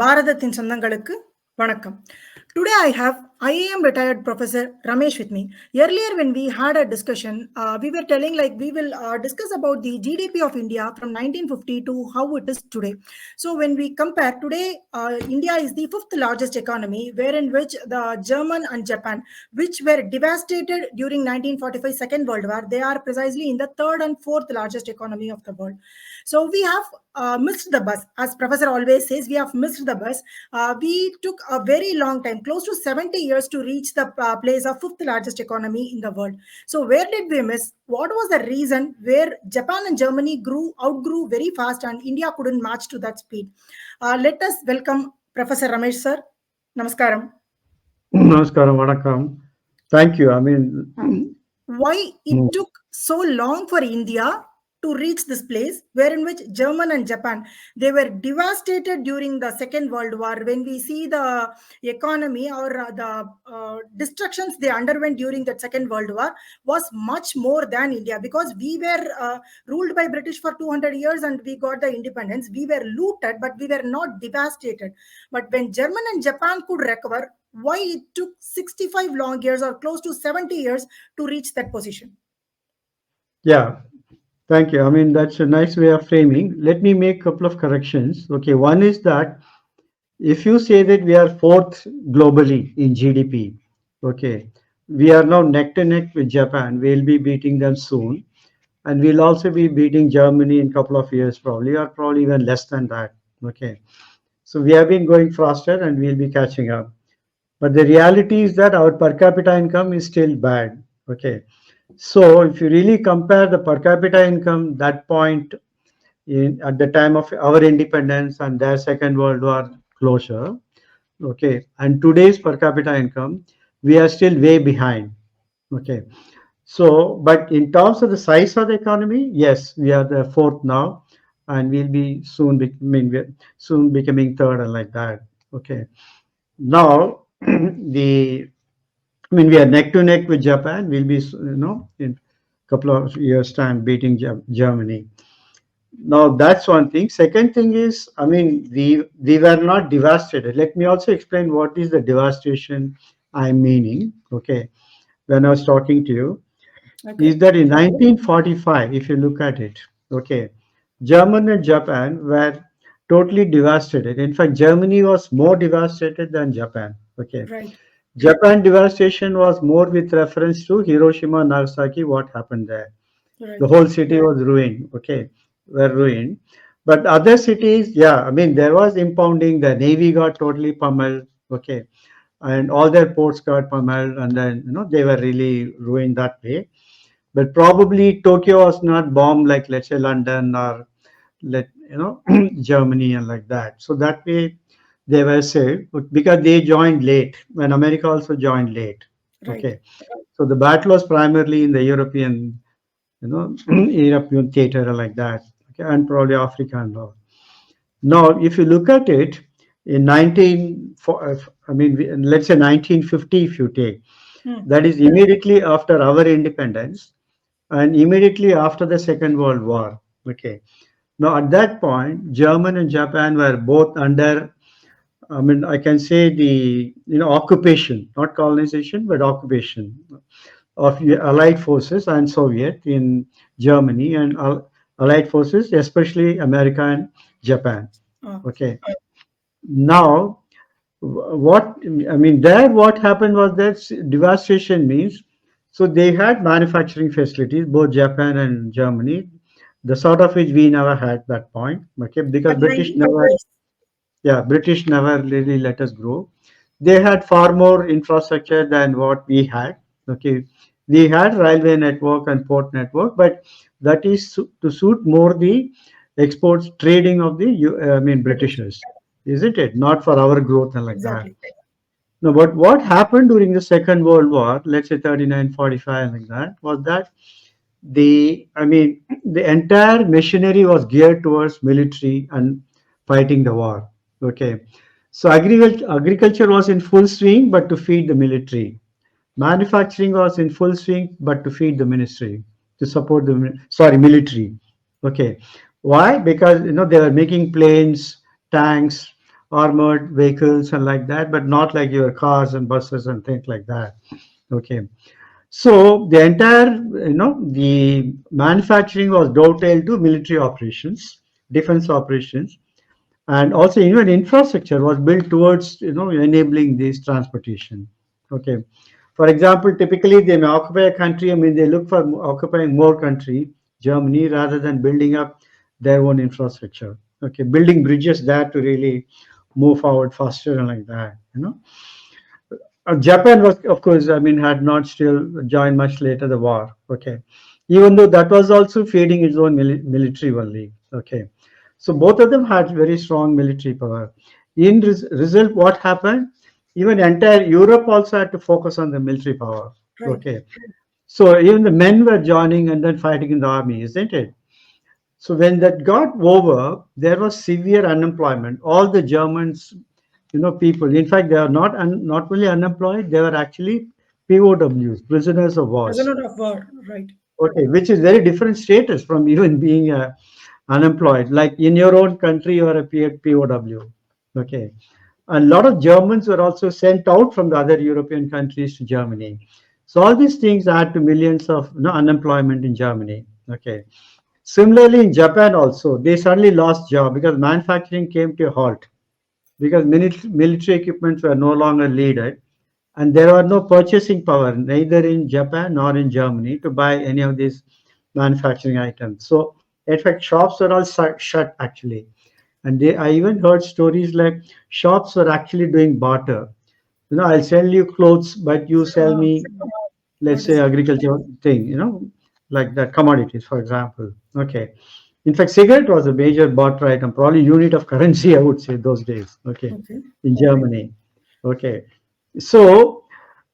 பாரதத்தின் சொந்தங்களுக்கு வணக்கம். Today I have IAM retired Professor Ramesh with me. Earlier when we had a discussion, we were telling like we will discuss about the GDP of India from 1950 to how it is today. So when we compare today, India is the fifth largest economy, wherein which the German and Japan, which were devastated during 1945 Second World War, they are precisely in the third and fourth largest economy of the world. So we have missed the bus. As Professor always says, we have missed the bus. We took a very long time, close to 70 years, to reach the place of fifth largest economy in the world. So where did we miss? What was the reason where Japan and Germany outgrew very fast and India couldn't match to that speed? Let us welcome Professor Ramesh sir. Namaskaram. Namaskaram, Vanakkam. Thank you. Why it took so long for India to reach this place, wherein which German and Japan, they were devastated during the Second World War. When we see the economy or the destructions they underwent during that Second World War was much more than India, because we were ruled by British for 200 years and we got the independence. We were looted, but we were not devastated. But when German and Japan could recover, why it took 65 long years or close to 70 years to reach that position? Yeah, thank you. That's a nice way of framing. Let me make a couple of corrections. Okay, one is that if you say that we are fourth globally in GDP, okay, we are now neck to neck with Japan. We'll be beating them soon. And we'll also be beating Germany in a couple of years, probably, or probably even less than that. Okay. So we have been going faster and we'll be catching up. But the reality is that our per capita income is still bad. Okay. So if you really compare the per capita income that point at the time of our independence and their Second World War closure, okay, and today's per capita income, we are still way behind. Okay. So, but in terms of the size of the economy, yes, we are the fourth now, and we'll be soon soon becoming third and like that. Okay. Now, we are neck to neck with Japan. We'll be, in a couple of years' time beating Germany. Now, that's one thing. Second thing is, we were not devastated. Let me also explain what is the devastation I'm meaning. Okay, when I was talking to you, is that in 1945, if you look at it, okay, Germany and Japan were totally devastated. In fact, Germany was more devastated than Japan. Okay. Right. Japan devastation was more with reference to Hiroshima and Nagasaki, what happened there. Right. The whole city was ruined, okay, were ruined. But other cities, yeah, there was impounding, the Navy got totally pummeled, okay, and all their ports got pummeled, and then, they were really ruined that way. But probably Tokyo was not bombed like, let's say, London or Germany and like that. So that way they were saved, but because they joined late, when America also joined late. Right. Okay. So the battle was primarily in the European, European theater like that. Okay, and probably Africa and all. Now, if you look at it in let's say 1950, if you take, that is immediately after our independence and immediately after the Second World War. Okay. Now, at that point, German and Japan were both under, I can say the, occupation, not colonization, but occupation of Allied forces and Soviet in Germany and Allied forces, especially America and Japan. Okay. Now, what happened was that devastation means, so they had manufacturing facilities, both Japan and Germany, the sort of which we never had that point. Okay, because British never really let us grow. They had far more infrastructure than what we had. Okay, we had railway network and port network, but that is to suit more the exports trading of the Britishers, isn't it? Not for our growth and like that. No, but what happened during the Second World War, let's say 39, 45, like that, was that the entire machinery was geared towards military and fighting the war. Okay. So agriculture was in full swing, but to feed the military. Manufacturing was in full swing, but to feed the ministry, to support the military. Okay. Why? Because they were making planes, tanks, armored vehicles and like that, but not like your cars and buses and things like that. Okay. So the entire, the manufacturing was dovetailed to military operations, defense operations, and also even infrastructure was built towards, enabling this transportation. Okay. For example, typically they may occupy a country. I mean, they look for occupying more country, Germany, rather than building up their own infrastructure. Okay, building bridges there to really move forward faster and like that. Japan was, of course, I mean, had not still joined much later the war. Okay, even though that was also feeding its own military only. Okay, so both of them had very strong military power. In result, what happened? Even entire Europe also had to focus on the military power. Right. Okay, so even the men were joining and then fighting in the army, isn't it? So when that got over, there was severe unemployment. All the Germans, people. In fact, they are not only unemployed; they were actually POWs, prisoners of wars. Prisoner of war. Right. Okay, which is very different status from even being unemployed. Like in your own country, you are a POW. Okay, a lot of Germans were also sent out from the other European countries to Germany. So all these things add to millions of unemployment in Germany. Okay. Similarly, in Japan also, they suddenly lost job because manufacturing came to a halt because military equipments were no longer needed, and there were no purchasing power neither in Japan nor in Germany to buy any of these manufacturing items. So, in fact, shops were all shut actually, and I even heard stories like shops were actually doing barter. I'll sell you clothes, but you sell Uh, me, let's say, Understand. agriculture thing, like that commodities, for example. Okay. In fact, cigarette was a major barter item, probably unit of currency, I would say, those days. Okay, Okay. in Germany. Okay, so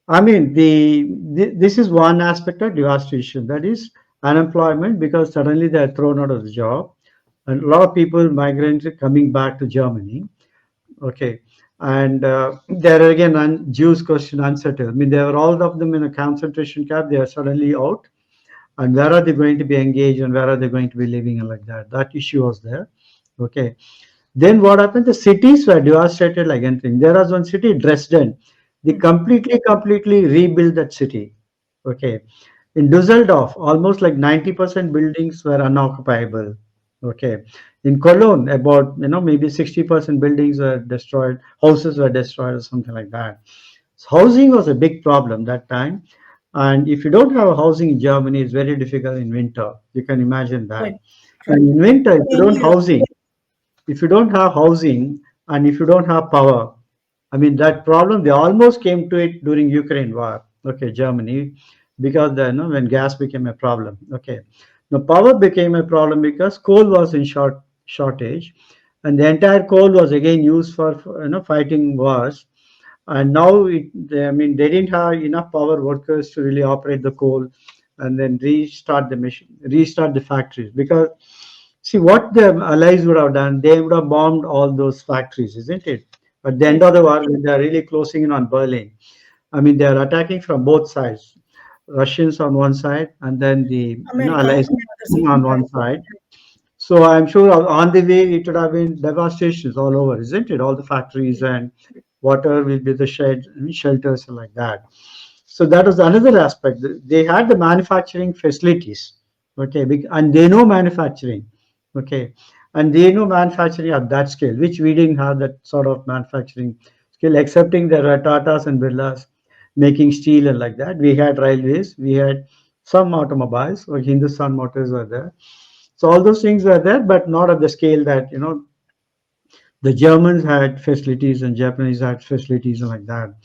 I mean, this is one aspect of devastation, that is unemployment, because suddenly they are thrown out of the job, and a lot of people migrants are coming back to Germany. Okay, and there are again Jews question unsettled. I mean, they were all of them in a concentration camp. They are suddenly out, and where are they going to be engaged, and where are they going to be living, and like that. That issue was there. Okay, then what happened? The cities were devastated like anything. There was one city, Dresden. They Hmm. completely rebuilt that city. Okay. In Dusseldorf, almost like 90% buildings were unoccupiable. Okay. In Cologne, about maybe 60% buildings were destroyed, houses were destroyed, or something like that. So housing was a big problem that time. And if you don't have a housing in Germany, it's very difficult in winter. You can imagine that. Right. And Right. in winter, Any Europe. if you don't have housing and if you don't have power, I mean that problem they almost came to it during Ukraine war. Okay, Germany, because when gas became a problem. Okay, the power became a problem because coal was in shortage, and the entire coal was again used for fighting wars. And now I mean they didn't have enough power workers to really operate the coal and then restart the factories because see what the allies would have done, they would have bombed all those factories, isn't it? At the end Right. of the war, when they are really closing in on Berlin, I mean they are attacking from both sides, Russians on one side and then the America on allies the other side. on one side. So I'm sure on the way it would have been devastations all over, isn't it? All the factories and water will be the shelters and like that. So that was another aspect. They had the manufacturing facilities, okay, and they know manufacturing, okay, and they know manufacturing at that scale, which we didn't have that sort of manufacturing skill, excepting there were Tatas and Birlas making steel and like that. We had railways, we had some automobiles, or Hindustan Motors were there. So all those things were there, but not at the scale that the Germans had facilities and Japanese had facilities and like that.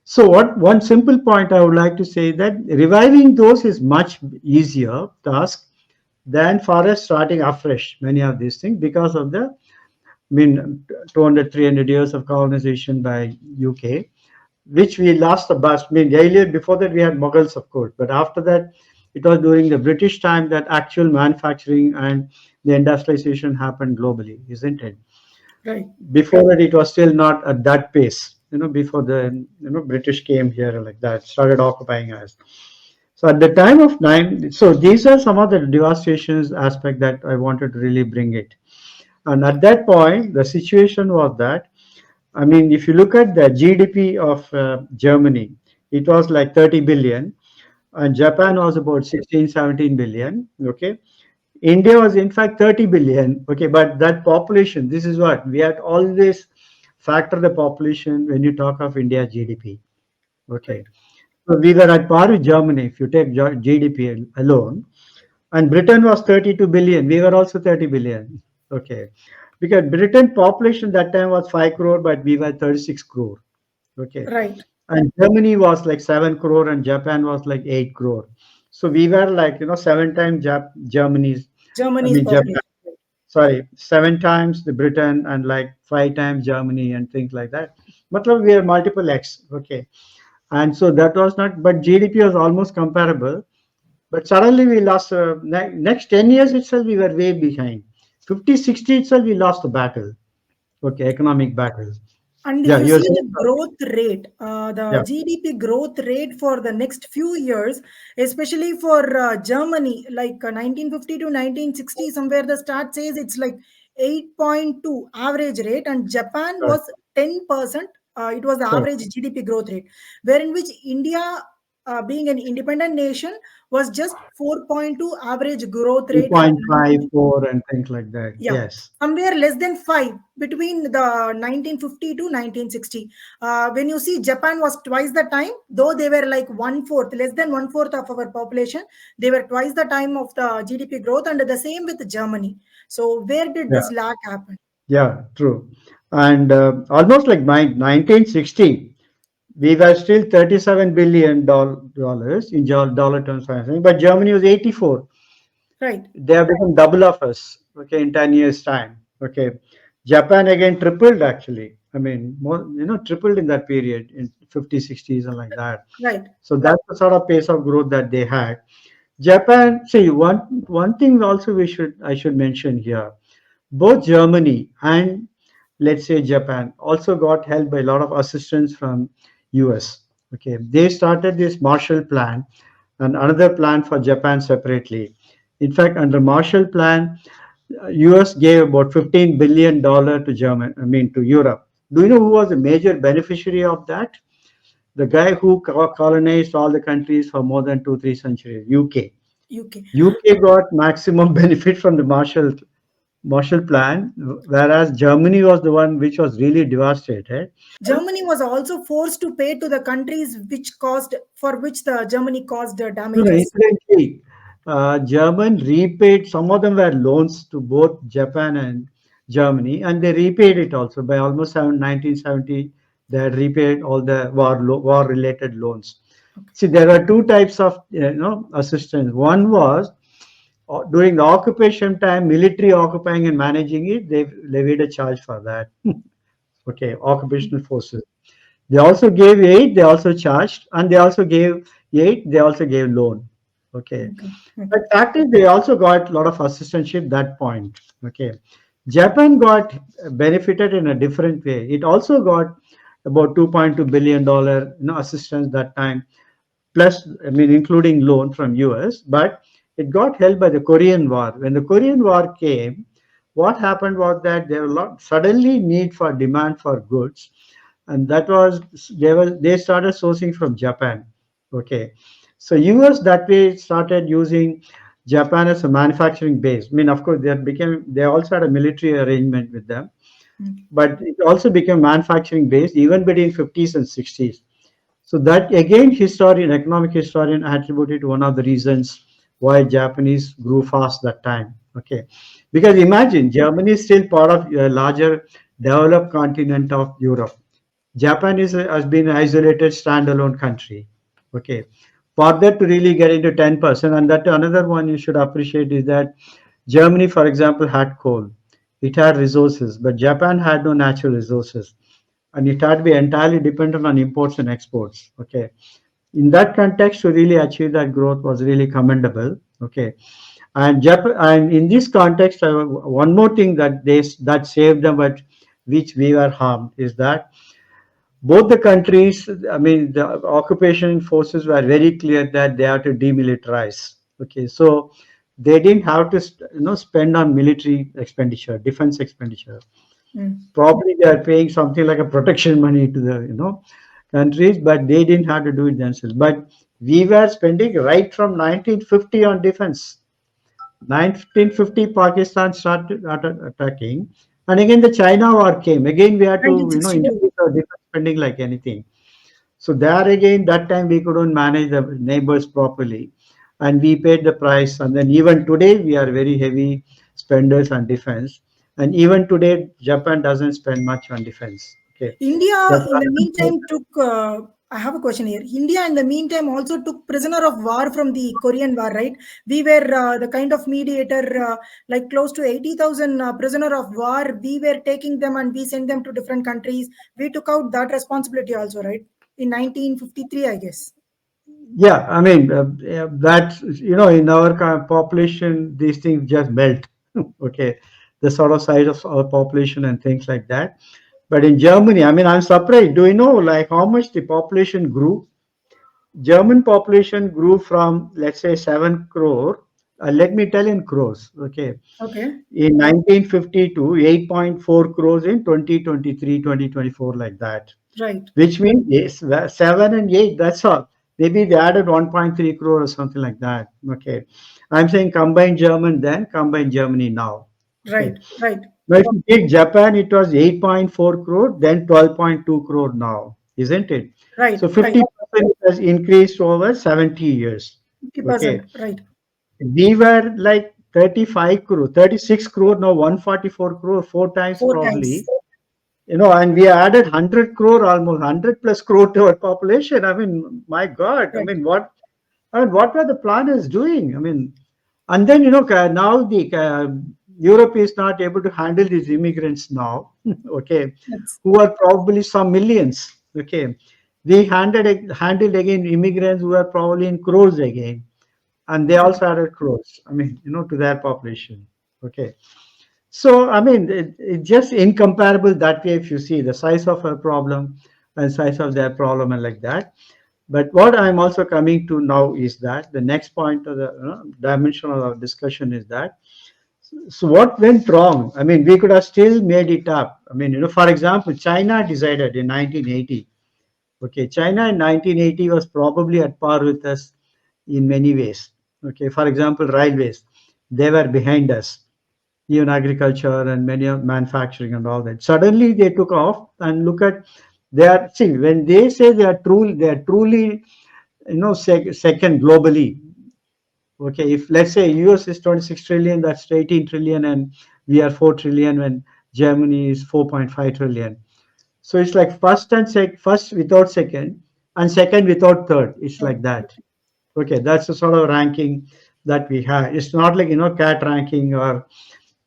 So what one simple point I would like to say that reviving those is much easier task than far as starting afresh many of these things because of the I mean 200 300 years of colonization by UK, which we lost the bust. I mean earlier before that we had Mughals of course, but after that it was during the British time that actual manufacturing and the industrialization happened globally, isn't it? Right. Before that it was still not at that pace, before the British came here like that started occupying us. So at the time of nine, so these are some of the devastations aspect that I wanted to really bring it. And at that point the situation was that I mean, if you look at the GDP of Germany, it was like 30 billion, and Japan was about 16, 17 billion. Okay. India was in fact 30 billion. Okay. But that population, this is what we had always factor the population when you talk of India GDP. Okay. Right. So we were at par with Germany if you take GDP alone, and Britain was 32 billion. We were also 30 billion. Okay. Because Britain population that time was 5 crore, but we were 36 crore. Okay. Right. And Germany was like 7 crore and Japan was like 8 crore. So we were like, 7 times Germany's, I Germany's mean, Japan, population. sorry, 7 times the Britain and like 5 times Germany and things like that. But we are multiple X. Okay. And so that was not, but GDP was almost comparable. But suddenly we lost, next 10 years itself, we were way behind. 50, 60 itself, we lost the battle. Okay, economic battle. And if Yeah, you you're see saying the something. growth rate, the Yeah, GDP growth rate for the next few years, especially for Germany, like 1950 to 1960, somewhere the start says it's like 8.2 average rate, and Japan correct, was 10%. It was the correct. average GDP growth rate, wherein which India, being an independent nation, was just 4.2 average growth rate from 19. 2.54 and things like that. Yeah, Yes. somewhere less than 5 between the 1950 to 1960. When you see Japan was twice the time, though they were like one fourth, less than one fourth of our population, they were twice the time of the GDP growth, and the same with Germany. So, where did Yeah. this lack happen? Yeah. True. And almost like 1960, we were still 37 billion dollars in dollar terms, I think, but Germany was 84. Right, They have become double of us. Okay, in 10 years time. Okay, Japan again tripled actually. I mean, more, tripled in that period in 50s, 60s and like that. right. So that's the sort of pace of growth that they had. Japan, see, one thing also I should mention here. Both Germany and, let's say, Japan also got help by a lot of assistance from US. Okay, they started this Marshall Plan and another plan for Japan separately. In fact, under Marshall Plan, US gave about $15 billion to German, I mean to Europe. Do you know who was the major beneficiary of that? The guy who colonized all the countries for more than 2, 3 centuries, UK. UK. UK got maximum benefit from the Marshall Plan, whereas Germany was the one which was really devastated. Germany was also forced to pay to the countries which caused, for which the Germany caused No, no, damages. incidentally, German repaid, some of them were loans to both Japan and Germany, and they repaid it also by almost 1970. They had repaid all the war related loans. Okay. See, there were two types of assistance. One was during the occupation time, military occupying and managing it, they levied a charge for that. Okay, occupational forces. They also gave aid, they also charged, and they also gave aid, they also gave loan. Okay. Okay. Okay. But fact is, they also got a lot of assistance at that point. Okay. Japan got benefited in a different way. It also got about $2.2 billion assistance that time, plus, I mean, including loan from US, but it got held by the Korean War. When the Korean War came, what happened was that there was a lot suddenly need for demand for goods, and that was they started sourcing from Japan. Okay, so US that way started using Japan as a manufacturing base. I mean, of course, they also had a military arrangement with them, Okay. but it also became manufacturing based even between 50s and 60s. So that again, economic historian attributed one of the reasons why Japanese grew fast that time. Okay, because imagine Germany is still part of a larger developed continent of Europe. Japan has been an isolated standalone country. Okay, for that to really get into 10%, and that another one you should appreciate is that Germany, for example, had coal. It had resources, but Japan had no natural resources, and it had to be entirely dependent on imports and exports. Okay, in that context, to really achieve that growth was really commendable. Okay, and Japan, and in this context, one more thing that saved them, but which we were harmed, is that both the countries, I mean, the occupation forces were very clear that they have to demilitarize. Okay, so they didn't have to spend on military expenditure, defense expenditure. Mm. Probably they are paying something like a protection money to the countries, but they didn't have to do it themselves. But we were spending right from 1950 on defense. 1950, Pakistan started attacking, and again the China war came. Again, we had to, 1962. increase our defense spending like anything. So there again, that time we couldn't manage the neighbors properly, and we paid the price. And then even today, we are very heavy spenders on defense. And even today, Japan doesn't spend much on defense. Okay, India, that's in the meantime, took. I have a question here. India, in the meantime, also took prisoner of war from the Korean War, right? We were the kind of mediator, like close to 80,000 prisoner of war. We were taking them and we sent them to different countries. We took out that responsibility also, right? In 1953, I guess. yeah. I mean, yeah, that's in our population, these things just melt. Okay, the sort of size of our population and things like that. But in Germany, I mean, I'm surprised. Do you know like how much the population grew? German population grew from, let's say, 7 crore. Let me tell in crores. Okay. Okay. In 1950 to 8.4 crores in 2023, 2024, like that. Right. Which means yes, 7 and 8, that's all. Maybe they added 1.3 crore or something like that. Okay. I'm saying combined German then, combined Germany now. Okay. Right. Right. Now, if you take Japan, it was 8.4 crore, then 12.2 crore now, isn't it? Right. So Right. 50% has increased over 70 years. Okay. 50%. Right. We were like 35 crore, 36 crore, now 144 crore, four times Four probably. times. And we added 100 crore, almost 100 plus crore to our population. I mean, my God, Right. what were the planners doing? I mean, and then, now the Europe is not able to handle these immigrants now, okay, Yes. who are probably some millions, okay. We handled again immigrants who are probably in crores again, and they Right. also added crores, I mean, to their population, okay. So, I mean, it's just incomparable that way if you see the size of our problem and size of their problem and like that. But what I'm also coming to now is that the next point of the dimension of our discussion is that, so what went wrong? I mean, we could have still made it up. I mean, for example, China decided in 1980. Okay, China in 1980 was probably at par with us in many ways. Okay, for example, railways, they were behind us, even agriculture and many of manufacturing and all that. Suddenly they took off, and look at, they are, see, when they say they are truly, second globally. Okay, if let's say US is 26 trillion, that's 18 trillion, and we are 4 trillion when Germany is 4.5 trillion. So it's like first without second, and second without third. It's Right. like that. Okay, that's the sort of ranking that we have. It's not like CAT ranking or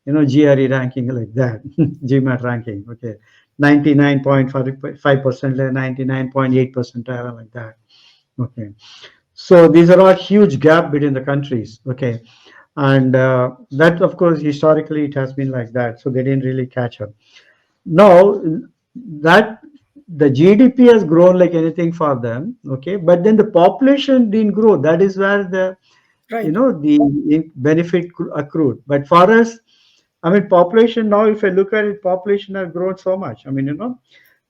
GRE ranking like that, GMAT ranking. Okay, 99.5%, 99.8% like that. Okay, so these are all huge gap between the countries. Okay, and that of course historically it has been like that. So they didn't really catch up. Now that the GDP has grown like anything for them, okay, but then the population didn't grow. That is where the Right. the benefit accrued. But for us, I mean, population now, if I look at it, population has grown so much. I mean,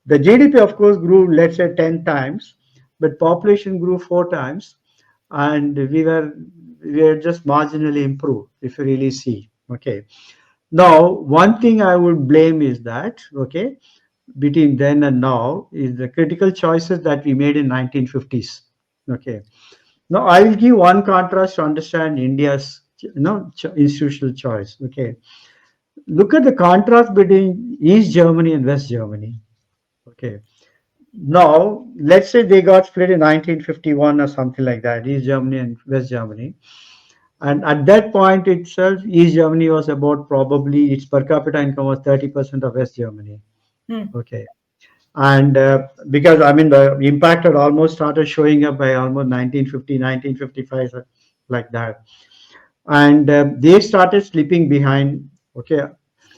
the GDP, of course, grew, let's say, 10 times, but population grew 4 times, and we were just marginally improved, if you really see. Okay. Now, one thing I would blame is that, okay, between then and now is the critical choices that we made in 1950s. Okay. Now, I will give one contrast to understand India's, institutional choice. Okay. Look at the contrast between East Germany and West Germany. Okay. Now, let's say they got split in 1951 or something like that, East Germany and West Germany. And at that point itself, East Germany was about, probably its per capita income was 30% of West Germany. Hmm. Okay. And because, I mean, the impact had almost started showing up by almost 1950, 1955, like that. And they started slipping behind. Okay.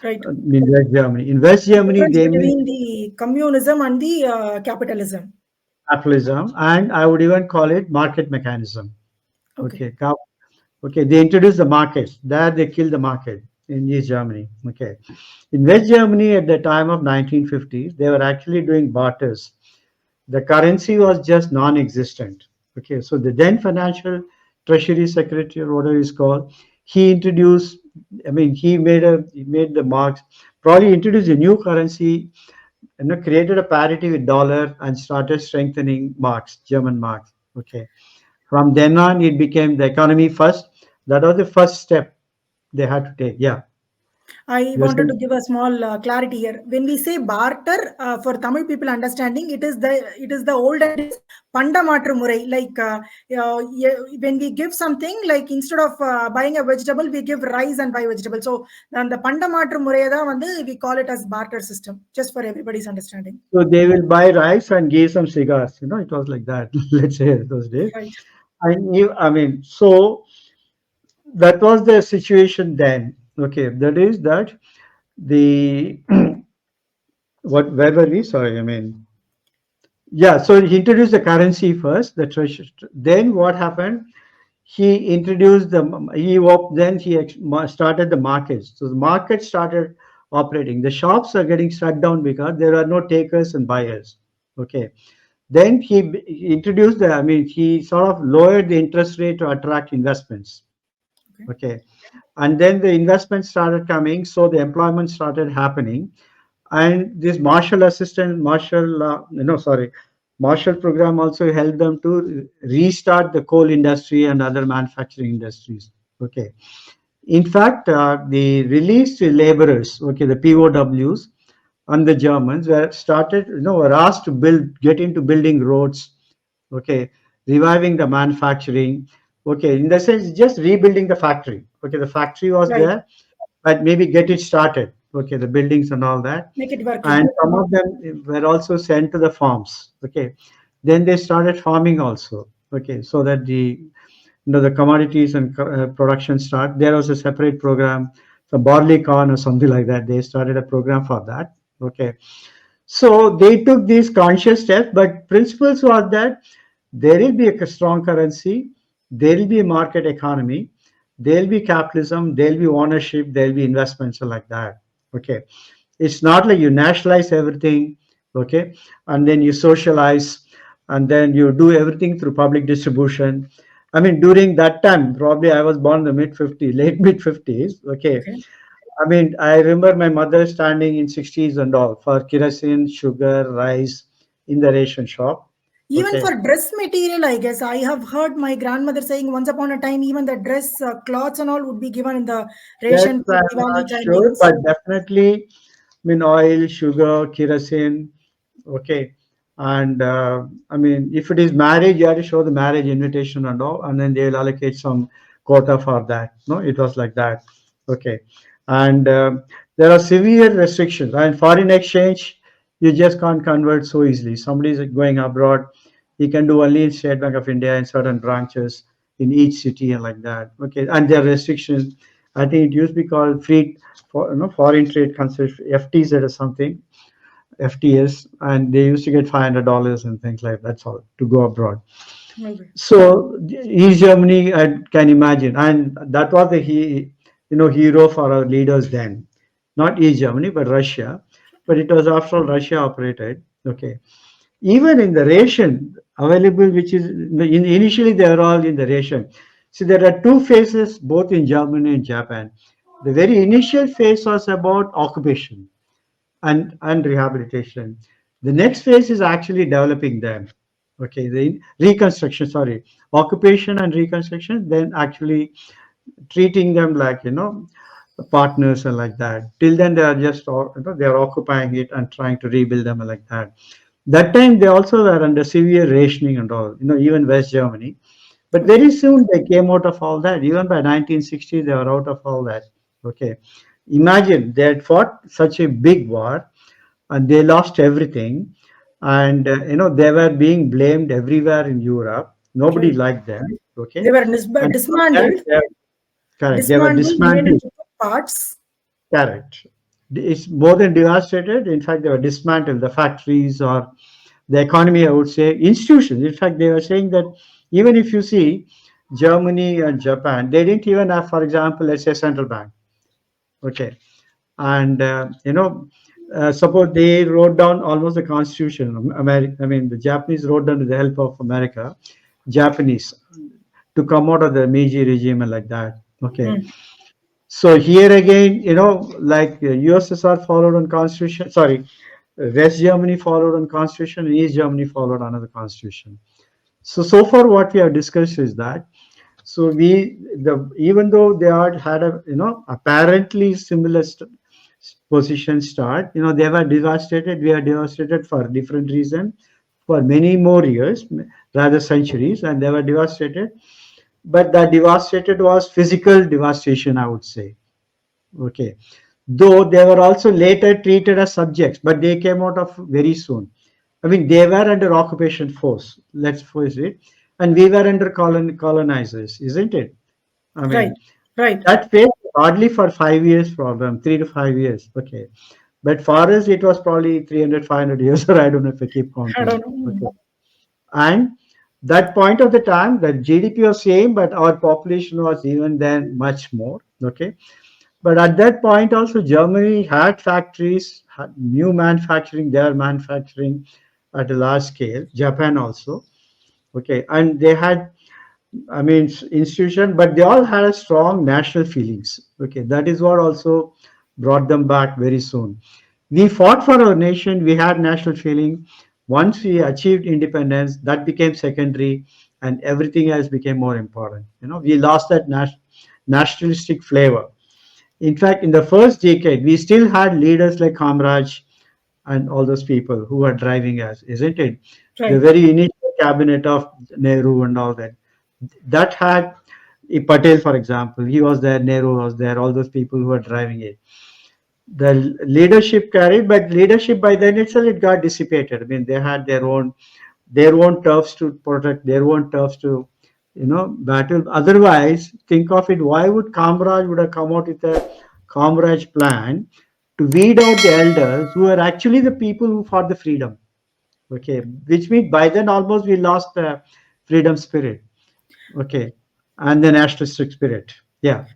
Right. In West Germany. In West Germany, Difference they made between the communism and the capitalism. capitalism, and I would even call it market mechanism. Okay. Okay. Okay. They introduced the markets. There they killed the market. in East Germany. Okay. In West Germany at the time of 1950s, they were actually doing barters. The currency was just non-existent. Okay, so the then financial treasury secretary or whatever it's called, he introduced. I mean, he made the marks. Probably introduced a new currency, created a parity with dollar and started strengthening marks, German marks. Okay, from then on, it became the economy first. That was the first step they had to take. Yeah, I you're wanted to saying. give a small clarity here. When we say barter, for Tamil people understanding, it is the olden days pandamatru murai. Like when we give something, like instead of buying a vegetable, we give rice and buy vegetable. So and the pandamatru murai da vandu we call it as barter system. Just for everybody's understanding. So they will buy rice and give some cigars. It was like that. Let's say those days. Right. I mean, so that was the situation then. Okay, that is that the what where were we? Sorry, I mean, yeah. So he introduced the currency first, the treasure. Then what happened? He introduced then he started the markets. So the market started operating. The shops are getting shut down because there are no takers and buyers. Okay. Then he introduced I mean, he sort of lowered the interest rate to attract investments. Okay. Okay. And then the investments started coming, so the employment started happening. And this Marshall program also helped them to restart the coal industry and other manufacturing industries. Okay. In fact, the released laborers, okay, the POWs, and the Germans were asked to get into building roads, okay, reviving the manufacturing, okay, in the sense just rebuilding the factory. Okay, the factory was Right. there, but maybe get it started, okay, the buildings and all that. Make it working. And some of them were also sent to the farms, okay. Then they started farming also, okay, so that the commodities and production start. There was a separate program, the barley corn or something like that. They started a program for that. Okay, so they took these conscious steps, but principles was that there will be a strong currency, there will be a market economy, there will be capitalism, there will be ownership, there will be investments like that. Okay, it's not like you nationalize everything, okay, and then you socialize, and then you do everything through public distribution. I mean, during that time, probably I was born in the mid 50s, late mid 50s. Okay, Okay. I mean, I remember my mother standing in 60s and all for kerosene, sugar, rice in the ration shop. Even Okay, for dress material, I guess I have heard my grandmother saying once upon a time, even the dress cloths and all would be given in the that ration for I'm Diwali not sure, timings. but definitely, I mean, oil, sugar, kerosene. Okay, and I mean, if it is marriage, you have to show the marriage invitation and all, and then they will allocate some quota for that. No, it was like that. Okay, and there are severe restrictions. And foreign exchange, you just can't convert so easily. Somebody is going abroad, he can do only in State Bank of India in certain branches in each city and like that. Okay, and there are restrictions. I think it used to be called free for foreign trade concession FTZ or something, FTS, and they used to get $500 and things like that. That's all to go abroad. Okay. So East Germany, I can imagine, and that was the hero for our leaders then, not East Germany but Russia, but it was after all Russia operated. Okay, even in the ration available, which is initially they are all in the ration. So there are two phases both in Germany and Japan. The very initial phase was about occupation and rehabilitation. The next phase is actually developing them. Okay, the reconstruction, sorry, occupation and reconstruction, then actually treating them like partners and like that. Till then, they are just they are occupying it and trying to rebuild them like that. That time they also were under severe rationing and all. Even West Germany. But Okay. very soon they came out of all that. Even by 1960, they were out of all that. Okay, imagine they had fought such a big war and they lost everything, and they were being blamed everywhere in Europe. Nobody Right. liked them. They Okay, were and from that, dismantled, correct, they were dismantled, made dismantled. into parts. Correct. It's more than devastated. In fact, they were dismantled. The factories or the economy, I would say, institutions. In fact, they were saying that even if you see Germany and Japan, they didn't even have, for example, let's say central bank. Okay, and suppose they wrote down almost the constitution of America. I mean, the Japanese wrote down with the help of America, Japanese, to come out of the Meiji regime and like that. Okay, Mm. so here again, like USSR followed on constitution. Sorry, West Germany followed on constitution, and East Germany followed another constitution. So far, what we have discussed is that, so even though they had a apparently similar position start, they were devastated. We are devastated for different reason, for many more years, rather centuries, and they were devastated. But the devastated was physical devastation, I would say. Okay, though they were also later treated as subjects, but they came out of very soon. I mean, they were under occupation force, let's face it, and we were under colonizers, isn't it? I Right, mean, right. that phase hardly for 5 years problem, 3 to 5 years. Okay, but for us, it was probably 300, 500 years, or I don't know if I keep I counting. don't know. Okay, and that point of the time, the GDP was same, but our population was even then much more. Okay, but at that point, also Germany had factories, had new manufacturing. They are manufacturing at a large scale. Japan also, okay, and they had, I mean, institution, but they all had a strong national feelings. Okay, that is what also brought them back very soon. We fought for our nation. We had national feeling. Once we achieved independence, that became secondary, and everything else became more important. We lost that nationalistic flavor. In fact, in the first decade, we still had leaders like Kamraj and all those people who were driving us, isn't it? The Right. very initial cabinet of Nehru and all that. That had Patel, for example, he was there, Nehru was there, all those people who were driving it. The leadership carried, but leadership by then itself it got dissipated. I mean, they had their own turfs to protect, their own turfs to battle. Otherwise, think of it, why would Kamraj would have come out with a Kamraj plan to weed out the elders who are actually the people who fought the freedom? Okay, which means by then almost we lost the freedom spirit. Okay, and the nationalistic spirit. Yeah.